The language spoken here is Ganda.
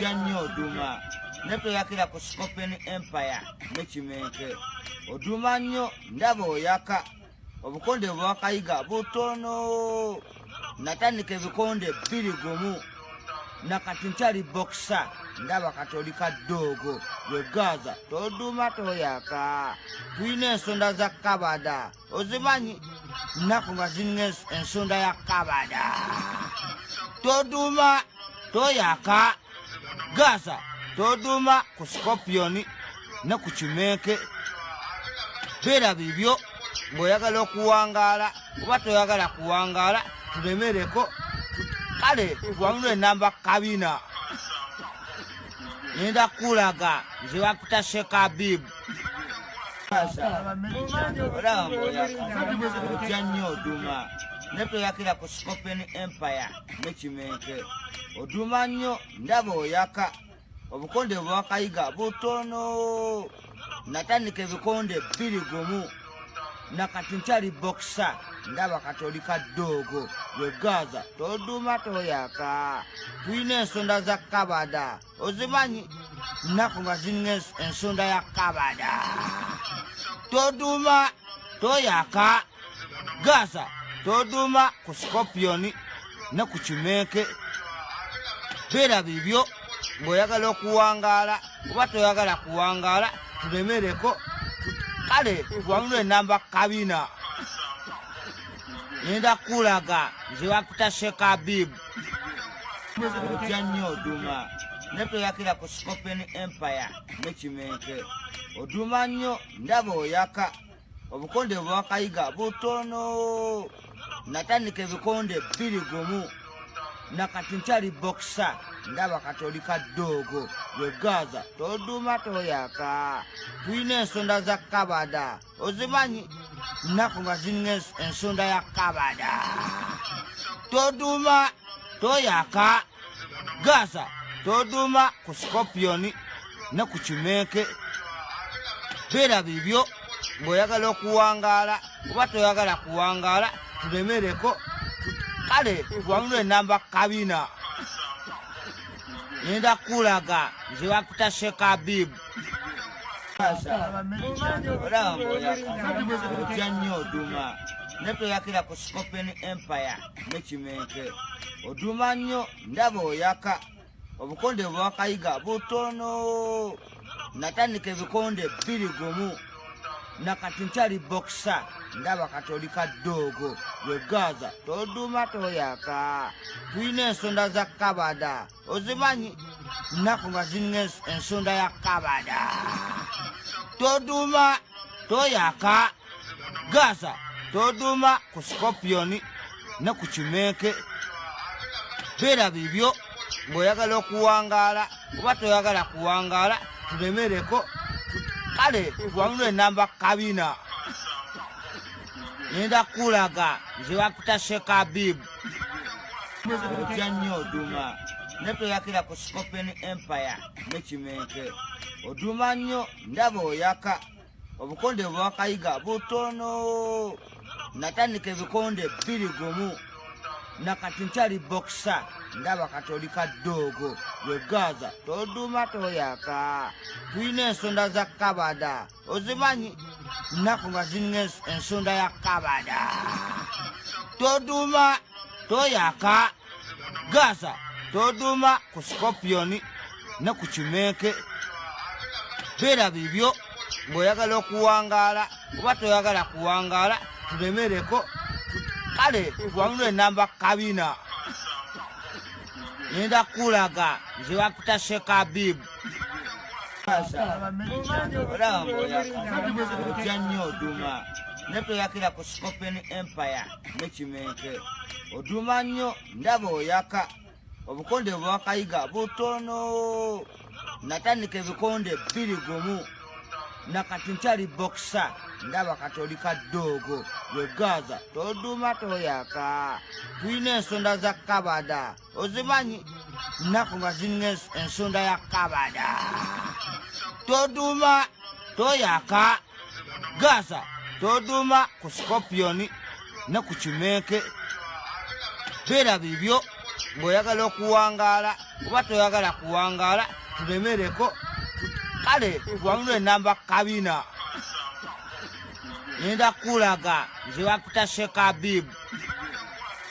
Janyo Duma. Neto yakira ku Scorpion Empire mechimenke. Oduma nnyo ndaba oyaka. Obukonde bwakayiga butono. Natandika ebikonde 2 gumu. Nakati nkyali boxer ndaba katolika dogo wegaza toduma toyaka. Tuyina ensonda za kabada. Ozimanyi nnaku nga zirina ensonda ya kabada. Toduma toyaka. Gaza toduma ku Scorpion ne ku Kimenke. Beera bibyo ng'oyagala okuwangaala oba toyagala kuwangaala tulemereko. Kale wanule namba kabina. Nenda kulaga nze wakuta Sheikh Habib. Janyo Duma. Neto yakira ku Scorpion Empire mechimenke. Oduma nnyo ndaba oyaka. Obukonde bwakayiga butono. Natandika ebikonde 2 gumu. Nakati nkyali boxer ndaba katolika dogo wegaza toduma toyaka. Tuyina ensonda za kabada. Ozimanyi nnaku nga zirina ensonda ya kabada. Toduma toyaka. Gaza toduma ku Scorpion ne ku Kimenke. Beera bibyo ng'oyagala okuwangaala oba toyagala kuwangaala tulemereko. Kale wanule namba kabina. Nenda kulaga nze wakuta Sheikh Habib. Janyo Duma. Neto yakira ku Scorpion Empire mechimenke. Oduma nnyo ndaba oyaka. Obukonde bwakayiga butono. Natandika ebikonde 2 gumu. Nakati nkyali boxer ndaba katolika dogo wegaza toduma toyaka. Tuyina ensonda za kabada. Ozimanyi nnaku nga zirina ensonda ya kabada. Toduma toyaka. Gaza toduma ku Scorpion ne ku Kimenke. Beera bibyo ng'oyagala okuwangaala oba toyagala kuwangaala tulemereko. Kale wanule namba kabina. Nenda kulaga nze wakuta Sheikh Habib. Janyo Duma. Neto yakira ku Scorpion Empire mechimenke. Oduma nnyo ndaba oyaka. Obukonde bwakayiga butono. Natandika ebikonde 2 gumu. Nakati nkyali boxer ndaba katolika dogo wegaza toduma toyaka. Tuyina ensonda za kabada. Ozimanyi nnaku nga zirina ensonda ya kabada. Toduma toyaka. Gaza toduma ku Scorpion ne ku Kimenke. Beera bibyo ng'oyagala okuwangaala oba toyagala kuwangaala tulemereko. Kale wanule namba kabina. Nenda kulaga nze wakuta Sheikh Habib. Janyo Duma. Neto yakira ku Scorpion Empire mechimenke. Oduma nnyo ndaba oyaka. Obukonde bwakayiga butono. Natandika ebikonde 2 gumu. Nakati nkyali boxer ndaba katolika dogo wegaza toduma toyaka. Tuyina ensonda za kabada. Ozimanyi nnaku nga zirina ensonda ya kabada. Toduma toyaka. Gaza toduma ku Scorpion ne ku Kimenke. Beera bibyo ng'oyagala okuwangaala oba toyagala kuwangaala tulemereko. Kale wanule namba kabina. Nenda kulaga nze wakuta Sheikh Habib. Janyo Duma. Neto yakira ku Scorpion Empire mechimenke. Oduma nnyo ndaba oyaka. Obukonde bwakayiga butono. Natandika ebikonde 2 gumu. Nakati nkyali boxer ndaba katolika dogo wegaza toduma toyaka. Tuyina ensonda za kabada. Ozimanyi nnaku nga zirina ensonda ya kabada. Toduma toyaka. Gaza toduma ku Scorpion ne ku Kimenke. Beera bibyo ng'oyagala okuwangaala oba toyagala kuwangaala tulemereko kale tuwanule enamba kabina nenda kulaga nze bakuta Sheikh Habib